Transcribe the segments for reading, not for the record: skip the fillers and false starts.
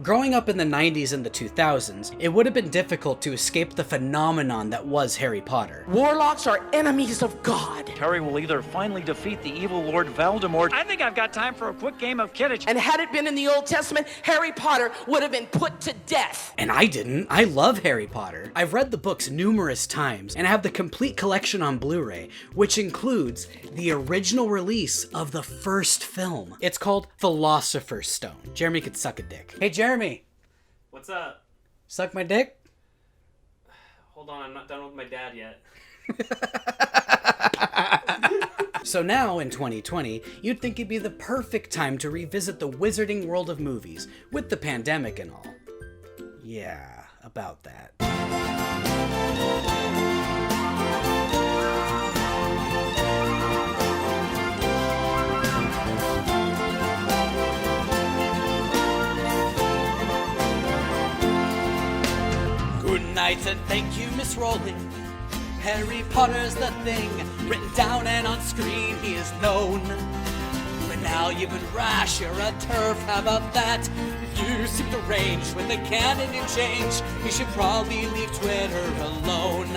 Growing up in the 90s and the 2000s, it would have been difficult to escape the phenomenon that was Harry Potter. Warlocks are enemies of God. Harry will either finally defeat the evil Lord Voldemort. I think I've got time for a quick game of Quidditch. And had it been in the Old Testament, Harry Potter would have been put to death. And I didn't. I love Harry Potter. I've read the books numerous times and have the complete collection on Blu-ray, which includes the original release of the first film. It's called Philosopher's Stone. Jeremy could suck a dick. Hey, Jeremy. What's up? Suck my dick? Hold on, I'm not done with my dad yet. So now, in 2020, you'd think it'd be the perfect time to revisit the wizarding world of movies, with the pandemic and all. Yeah, about that. Good night and thank you, Miss Rowling. Harry Potter's the thing, written down and on screen he is known. But now you've been rash, you're a turf, how about that? You seem deranged when the canon you change. You should probably leave Twitter alone.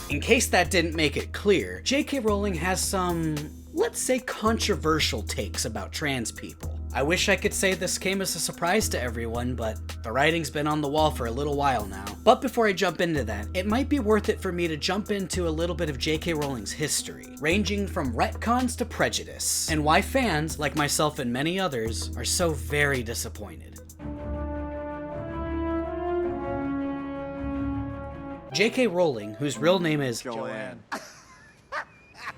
In case that didn't make it clear, JK Rowling has some, let's say, controversial takes about trans people. I wish I could say this came as a surprise to everyone, but the writing's been on the wall for a little while now. But before I jump into that, it might be worth it for me to jump into a little bit of JK Rowling's history, ranging from retcons to prejudice, and why fans, like myself and many others, are so very disappointed. JK Rowling, whose real name is Joanne,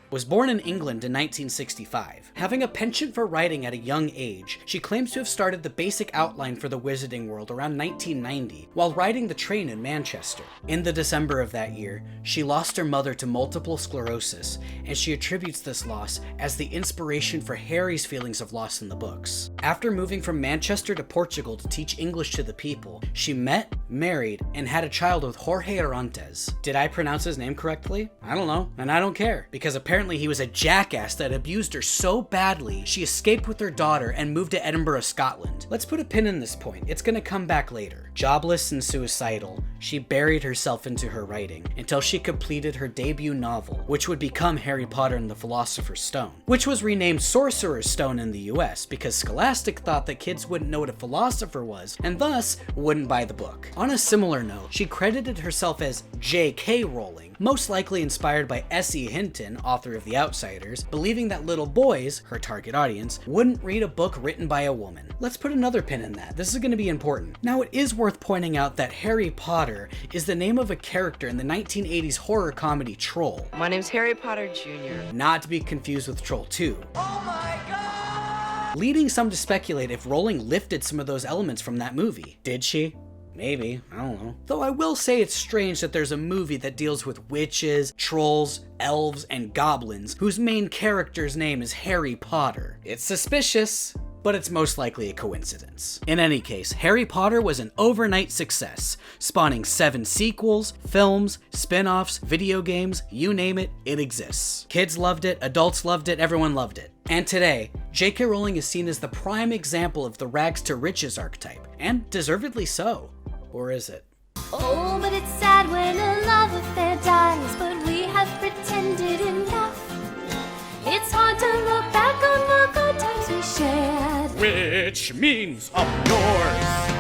was born in England in 1965. Having a penchant for writing at a young age, she claims to have started the basic outline for the wizarding world around 1990 while riding the train in Manchester. In the December of that year, she lost her mother to multiple sclerosis, and she attributes this loss as the inspiration for Harry's feelings of loss in the books. After moving from Manchester to Portugal to teach English to the people, she met, married, and had a child with Jorge Arantes. Did I pronounce his name correctly? I don't know, and I don't care, because apparently he was a jackass that abused her so badly, she escaped with her daughter and moved to Edinburgh, Scotland. Let's put a pin in this point, it's gonna come back later. Jobless and suicidal, she buried herself into her writing until she completed her debut novel, which would become Harry Potter and the Philosopher's Stone, which was renamed Sorcerer's Stone in the US because Scholastic thought that kids wouldn't know what a philosopher was and thus wouldn't buy the book. On a similar note, she credited herself as JK Rowling, most likely inspired by S.E. Hinton, author of The Outsiders, believing that little boys, her target audience, wouldn't read a book written by a woman. Let's put another pin in that. This is going to be important. Now, it is worth pointing out that Harry Potter is the name of a character in the 1980s horror comedy Troll. My name's Harry Potter Jr. Not to be confused with Troll 2. Oh my god! Leading some to speculate if Rowling lifted some of those elements from that movie. Did she? Maybe, I don't know. Though I will say it's strange that there's a movie that deals with witches, trolls, elves, and goblins whose main character's name is Harry Potter. It's suspicious, but it's most likely a coincidence. In any case, Harry Potter was an overnight success, spawning 7 sequels, films, spin-offs, video games, you name it, it exists. Kids loved it, adults loved it, everyone loved it. And today, JK Rowling is seen as the prime example of the rags to riches archetype, and deservedly so. Or is it? Oh, but it's sad when a love affair dies, but we have pretended enough. It's hard to look back on the good times we shared. Which means up yours.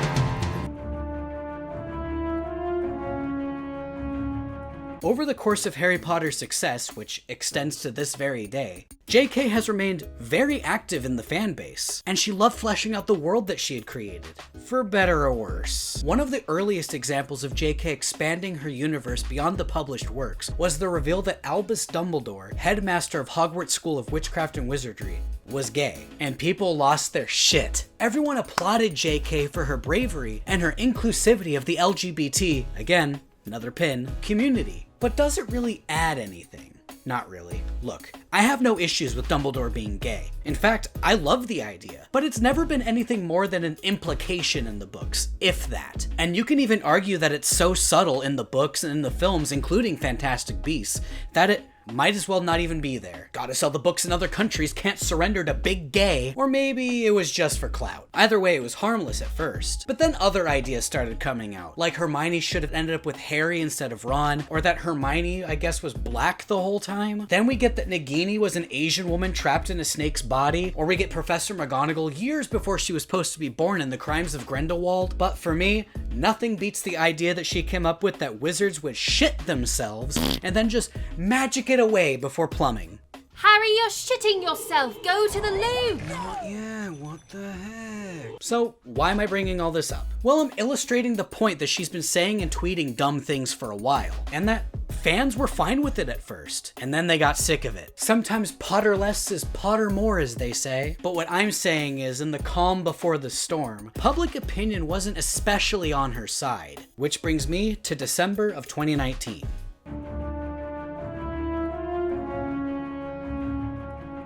Over the course of Harry Potter's success, which extends to this very day, JK has remained very active in the fan base, and she loved fleshing out the world that she had created, for better or worse. One of the earliest examples of JK expanding her universe beyond the published works was the reveal that Albus Dumbledore, headmaster of Hogwarts School of Witchcraft and Wizardry, was gay, and people lost their shit. Everyone applauded JK for her bravery and her inclusivity of the LGBT, again, another pin, community. But does it really add anything? Not really. Look, I have no issues with Dumbledore being gay. In fact, I love the idea, but it's never been anything more than an implication in the books, if that. And you can even argue that it's so subtle in the books and in the films, including Fantastic Beasts, that it might as well not even be there. Gotta sell the books in other countries, can't surrender to big gay. Or maybe it was just for clout. Either way, it was harmless at first. But then other ideas started coming out, like Hermione should have ended up with Harry instead of Ron, or that Hermione, I guess, was black the whole time. Then we get that Nagini was an Asian woman trapped in a snake's body, or we get Professor McGonagall years before she was supposed to be born in The Crimes of Grindelwald. But for me, nothing beats the idea that she came up with that wizards would shit themselves and then just magic it away before plumbing. Harry, you're shitting yourself. Go to the loo. Not yet, what the heck? So, why am I bringing all this up? Well, I'm illustrating the point that she's been saying and tweeting dumb things for a while, and that fans were fine with it at first, and then they got sick of it. Sometimes Potter less is Potter more, as they say. But what I'm saying is, in the calm before the storm, public opinion wasn't especially on her side. Which brings me to December of 2019.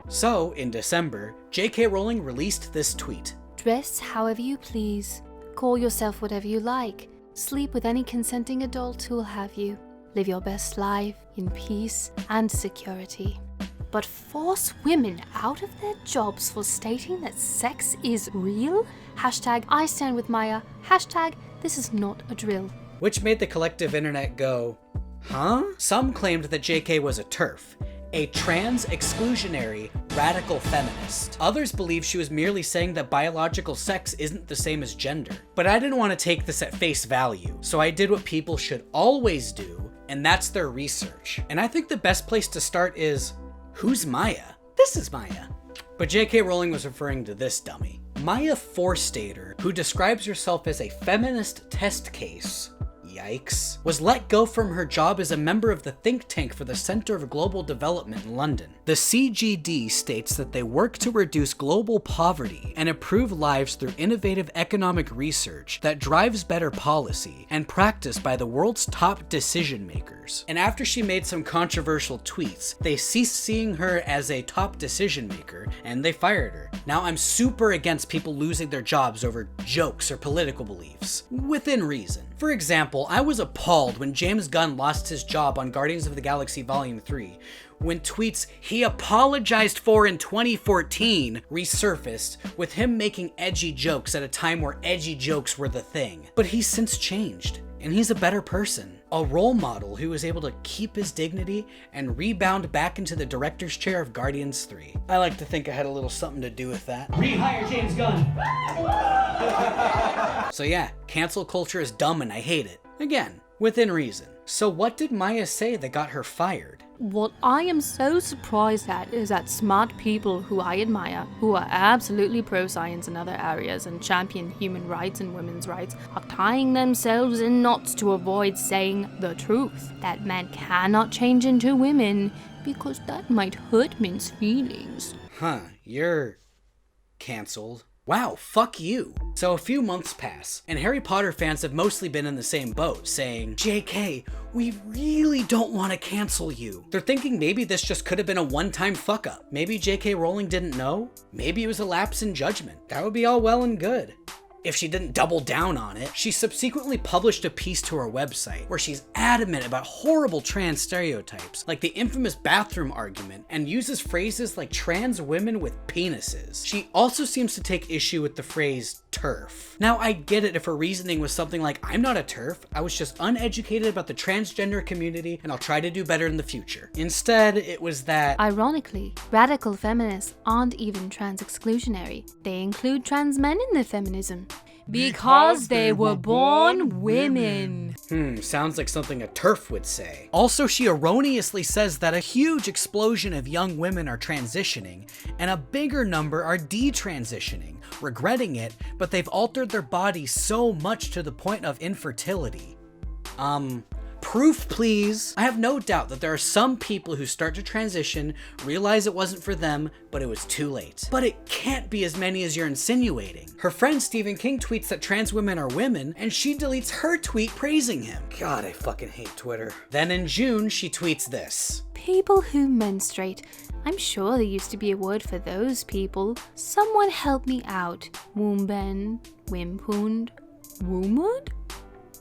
So, in December, JK Rowling released this tweet. Dress however you please. Call yourself whatever you like. Sleep with any consenting adult who will have you. Live your best life in peace and security. But force women out of their jobs for stating that sex is real? Hashtag I stand with Maya. Hashtag this is not a drill. Which made the collective internet go, huh? Some claimed that JK was a TERF, a trans-exclusionary radical feminist. Others believe she was merely saying that biological sex isn't the same as gender. But I didn't want to take this at face value, so I did what people should always do, and that's their research. And I think the best place to start is, who's Maya? This is Maya. But JK Rowling was referring to this dummy. Maya Forstater, who describes herself as a feminist test case, yikes, was let go from her job as a member of the think tank for the Center of Global Development in London. The CGD states that they work to reduce global poverty and improve lives through innovative economic research that drives better policy and practice by the world's top decision makers. And after she made some controversial tweets, they ceased seeing her as a top decision maker and they fired her. Now, I'm super against people losing their jobs over jokes or political beliefs, within reason. For example, I was appalled when James Gunn lost his job on Guardians of the Galaxy Volume 3, when tweets he apologized for in 2014 resurfaced, with him making edgy jokes at a time where edgy jokes were the thing. But he's since changed, and he's a better person. A role model who was able to keep his dignity and rebound back into the director's chair of Guardians 3. I like to think I had a little something to do with that. Rehire James Gunn. So yeah, cancel culture is dumb and I hate it. Again, within reason. So what did Maya say that got her fired? What I am so surprised at is that smart people who I admire, who are absolutely pro-science in other areas and champion human rights and women's rights, are tying themselves in knots to avoid saying the truth. That men cannot change into women because that might hurt men's feelings. Huh, you're canceled. Wow, fuck you. So a few months pass, and Harry Potter fans have mostly been in the same boat, saying, JK, we really don't want to cancel you. They're thinking maybe this just could have been a one-time fuck-up. Maybe JK Rowling didn't know? Maybe it was a lapse in judgment. That would be all well and good if she didn't double down on it. She subsequently published a piece to her website where she's adamant about horrible trans stereotypes, like the infamous bathroom argument, and uses phrases like trans women with penises. She also seems to take issue with the phrase TERF. Now, I get it if her reasoning was something like, I'm not a TERF, I was just uneducated about the transgender community and I'll try to do better in the future. Instead, it was that, Ironically, radical feminists aren't even trans-exclusionary. They include trans men in their feminism. Because they were born women. Sounds like something a TERF would say. Also, she erroneously says that a huge explosion of young women are transitioning, and a bigger number are detransitioning, regretting it, but they've altered their bodies so much to the point of infertility. Proof, please. I have no doubt that there are some people who start to transition, realize it wasn't for them, but it was too late. But it can't be as many as you're insinuating. Her friend Stephen King tweets that trans women are women, and she deletes her tweet praising him. God, I fucking hate Twitter. Then in June, she tweets this. People who menstruate. I'm sure there used to be a word for those people. Someone help me out. Woomben, Wimpund, Woomwood?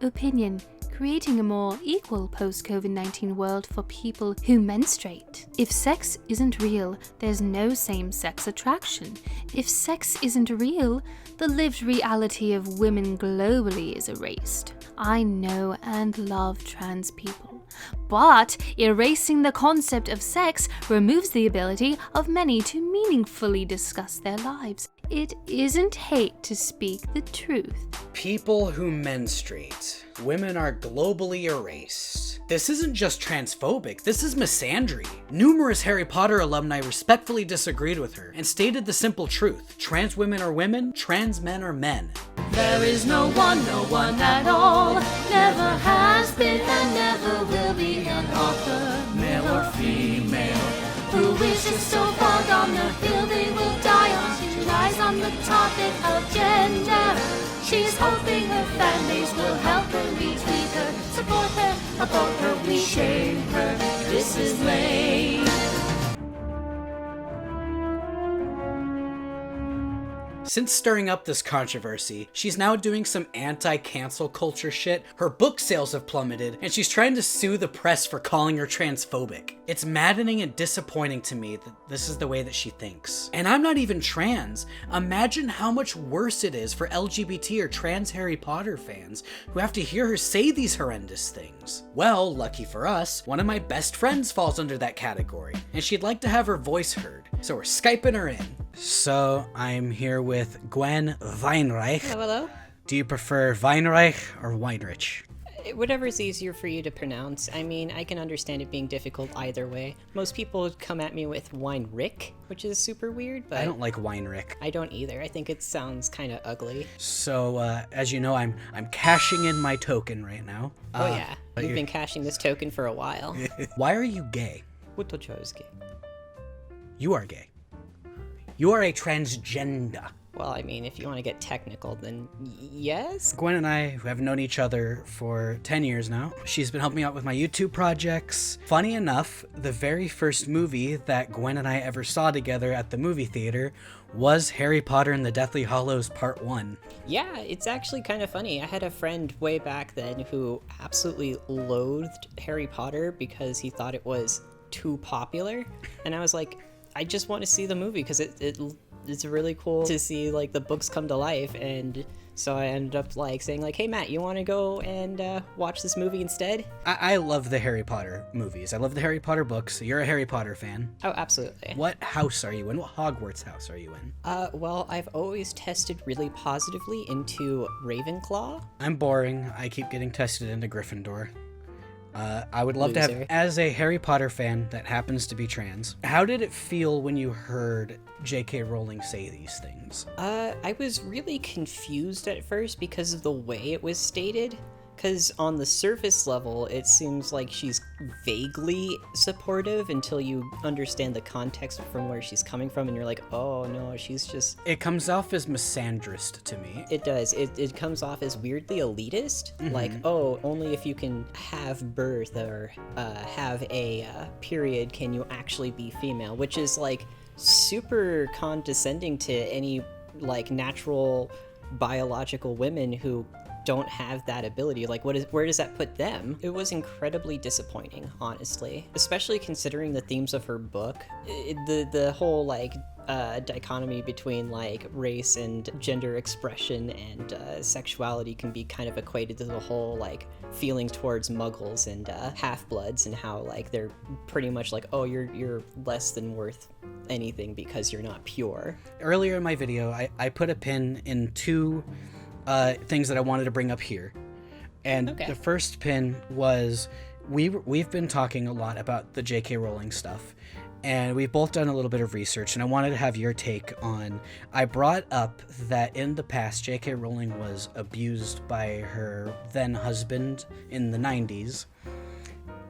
Opinion. creating a more equal post-COVID-19 world for people who menstruate. If sex isn't real, there's no same-sex attraction. If sex isn't real, the lived reality of women globally is erased. I know and love trans people, but erasing the concept of sex removes the ability of many to meaningfully discuss their lives. It isn't hate to speak the truth. People who menstruate. Women are globally erased. This isn't just transphobic, this is misandry. Numerous Harry Potter alumni respectfully disagreed with her and stated the simple truth. Trans women are women, trans men are men. There is no one at all. Never has been and never will be an author, male or female, who wishes so far down the hill they will die on. She lies on the topic of gender. She's hoping her fan base will help her, retweet her, support her, uphold her, we shame her. This is lame. Since stirring up this controversy, she's now doing some anti-cancel culture shit, her book sales have plummeted, and she's trying to sue the press for calling her transphobic. It's maddening and disappointing to me that this is the way that she thinks. And I'm not even trans. Imagine how much worse it is for LGBT or trans Harry Potter fans who have to hear her say these horrendous things. Well, lucky for us, one of my best friends falls under that category, and she'd like to have her voice heard, so we're Skyping her in. So I'm here with Gwen Weinreich. Hello. Do you prefer Weinreich or Weinreich? Whatever's easier for you to pronounce. I mean, I can understand it being difficult either way. Most people come at me with Weinreich, which is super weird, but I don't like Weinreich. I don't either. I think it sounds kind of ugly. So, as you know, I'm cashing in my token right now. Oh yeah, you've been cashing this token for a while. Why are you gay? What told you I was gay? You are gay. You are a transgender. Well, I mean, if you want to get technical, then yes. Gwen and I, who have known each other for 10 years now, she's been helping me out with my YouTube projects. Funny enough, the very first movie that Gwen and I ever saw together at the movie theater was Harry Potter and the Deathly Hallows Part 1. Yeah, it's actually kind of funny. I had a friend way back then who absolutely loathed Harry Potter because he thought it was too popular. And I was like, I just want to see the movie because it's really cool to see like the books come to life. And so I ended up like saying like, hey Matt, you want to go and watch this movie instead? I love the Harry Potter movies. I love the Harry Potter books. You're a Harry Potter fan. Oh, absolutely. What house are you in? What Hogwarts house are you in? Well, I've always tested really positively into Ravenclaw. I'm boring. I keep getting tested into Gryffindor. I would love to Loser. have, as a Harry Potter fan that happens to be trans, how did it feel when you heard JK Rowling say these things? I was really confused at first because of the way it was stated. Because on the surface level, it seems like she's vaguely supportive until you understand the context from where she's coming from, and you're like, oh no, she's just... It comes off as misandrist to me. It does. It comes off as weirdly elitist. Like, oh, only if you can have birth or have a period can you actually be female, which is like super condescending to any like natural biological women who don't have that ability. Like, where does that put them? It was incredibly disappointing, honestly, especially considering the themes of her book. The whole like dichotomy between like race and gender expression and sexuality can be kind of equated to the whole like feelings towards muggles and half-bloods, and how like they're pretty much like, oh, you're less than worth anything because you're not pure. Earlier in my video, I put a pin in two things that I wanted to bring up here. And Okay. The first pin was we've been talking a lot about the JK Rowling stuff, and we've both done a little bit of research, and I wanted to have your take on, I brought up that in the past JK Rowling was abused by her then husband in the 90s,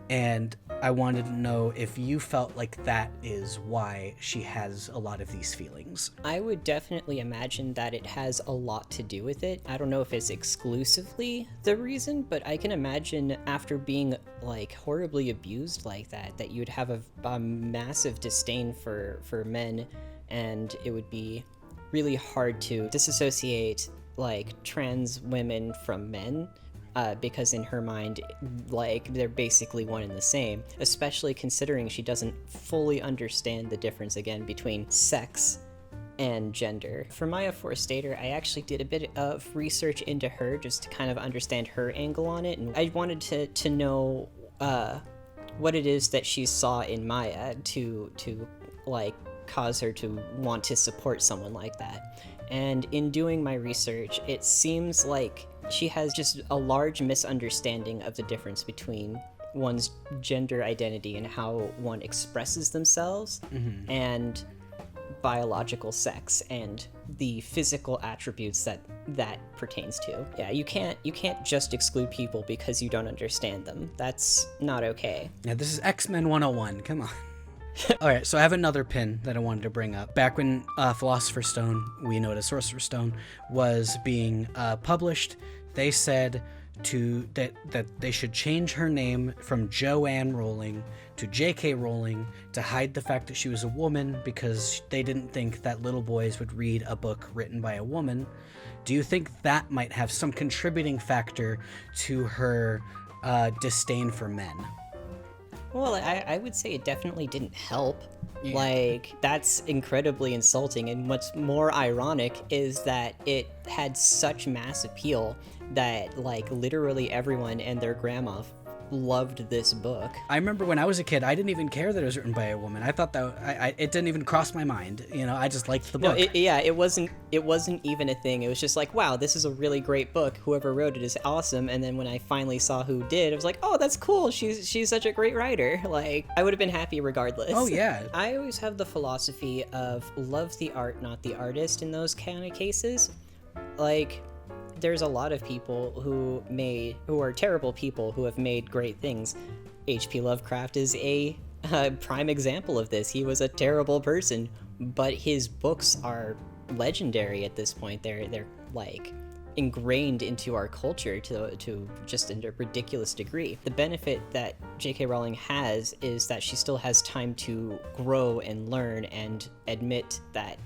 and I wanted to know if you felt like that is why she has a lot of these feelings. I would definitely imagine that it has a lot to do with it. I don't know if it's exclusively the reason, but I can imagine after being like horribly abused like that you'd have a massive disdain for men, and it would be really hard to disassociate like trans women from men, because in her mind, like, they're basically one and the same, especially considering she doesn't fully understand the difference, again, between sex and gender. For Maya Forstater, I actually did a bit of research into her just to kind of understand her angle on it, and I wanted to know what it is that she saw in Maya to like cause her to want to support someone like that. And in doing my research, it seems like she has just a large misunderstanding of the difference between one's gender identity and how one expresses themselves and biological sex and the physical attributes that pertains to. Yeah, you can't just exclude people because you don't understand them. That's not okay. Yeah, this is X-Men 101. Come on. All right, so I have another pin that I wanted to bring up. Back when Philosopher's Stone, we know it as Sorcerer's Stone, was being published, they said that they should change her name from Joanne Rowling to JK Rowling to hide the fact that she was a woman, because they didn't think that little boys would read a book written by a woman. Do you think that might have some contributing factor to her disdain for men? Well, I would say it definitely didn't help. Yeah. Like, that's incredibly insulting, and what's more ironic is that it had such mass appeal that, like, literally everyone and their grandma loved this book. I remember when I was a kid, I didn't even care that it was written by a woman. I thought that it didn't even cross my mind. You know, I just liked the book. No, it wasn't even a thing. It was just like, wow, this is a really great book. Whoever wrote it is awesome. And then when I finally saw who did, I was like, oh, that's cool. She's such a great writer. Like, I would have been happy regardless. Oh yeah. I always have the philosophy of love the art, not the artist in those kind of cases. Like, there's a lot of people who are terrible people who have made great things. H.P. Lovecraft is a prime example of this. He was a terrible person, but his books are legendary at this point. They're like ingrained into our culture to just a ridiculous degree. The benefit that J.K. Rowling has is that she still has time to grow and learn and admit that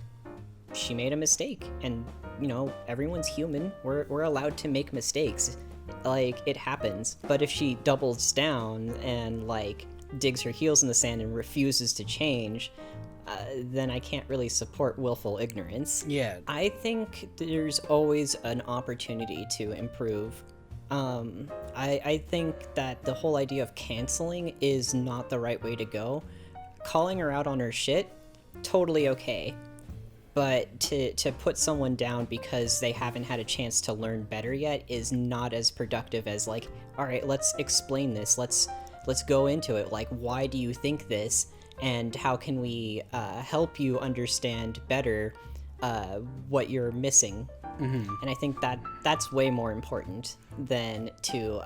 she made a mistake, and you know, everyone's human. We're allowed to make mistakes. Like, it happens. But if she doubles down and, like, digs her heels in the sand and refuses to change, then I can't really support willful ignorance. Yeah. I think there's always an opportunity to improve. I think that the whole idea of canceling is not the right way to go. Calling her out on her shit, totally okay. But to put someone down because they haven't had a chance to learn better yet is not as productive as, like, all right, let's explain this. Let's go into it. Like, why do you think this? And how can we help you understand better what you're missing? Mm-hmm. And I think that's way more important than to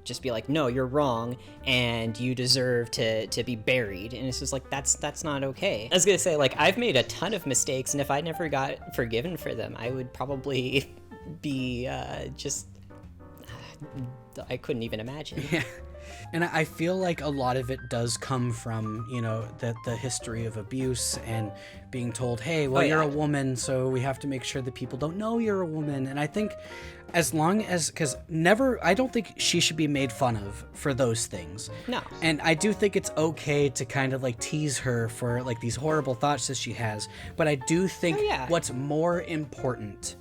just be like, no, you're wrong and you deserve to be buried. And it's just like, that's not okay. I was gonna say, like, I've made a ton of mistakes, and if I never got forgiven for them, I would probably be I couldn't even imagine. Yeah. And I feel like a lot of it does come from, you know, the history of abuse and being told, hey, well, you're a woman, so we have to make sure that people don't know you're a woman. And I think as long as, because I don't think she should be made fun of for those things. No. And I do think it's okay to kind of like tease her for like these horrible thoughts that she has. But I do think what's more important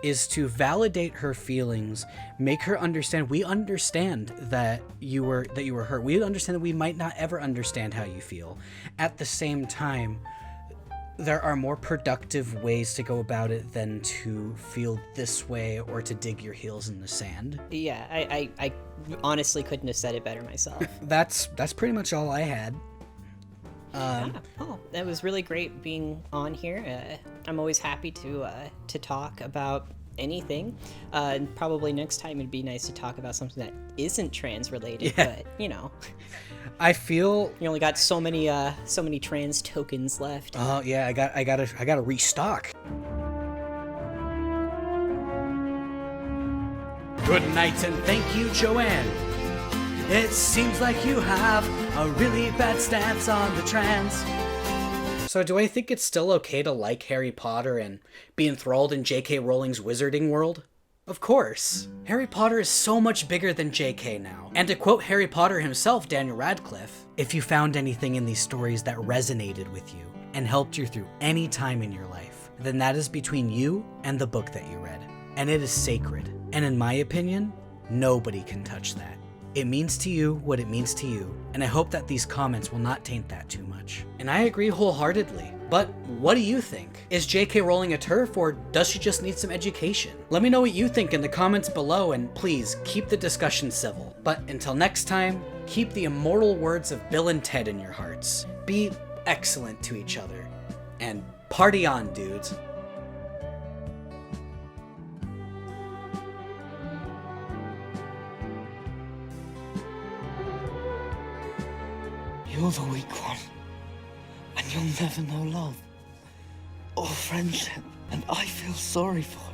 is to validate her feelings, make her understand, we understand that you were hurt. We understand that we might not ever understand how you feel. At the same time, there are more productive ways to go about it than to feel this way or to dig your heels in the sand. Yeah, I honestly couldn't have said it better myself. That's pretty much all I had. That was really great being on here. I'm always happy to talk about anything. Probably next time it'd be nice to talk about something that isn't trans related, but you know. I feel you only got so many trans tokens left. Oh yeah, I gotta restock. Good night and thank you, Joanne. It seems like you have a really bad stance on the trans. So do I think it's still okay to like Harry Potter and be enthralled in JK Rowling's wizarding world? Of course. Harry Potter is so much bigger than JK now. And to quote Harry Potter himself, Daniel Radcliffe, if you found anything in these stories that resonated with you and helped you through any time in your life, then that is between you and the book that you read. And it is sacred. And in my opinion, nobody can touch that. It means to you what it means to you, and I hope that these comments will not taint that too much. And I agree wholeheartedly. But what do you think? Is JK Rowling a TERF, or does she just need some education? Let me know what you think in the comments below, and please keep the discussion civil. But until next time, keep the immortal words of Bill and Ted in your hearts. Be excellent to each other. And party on, dudes. You're the weak one, and you'll never know love or friendship, and I feel sorry for you.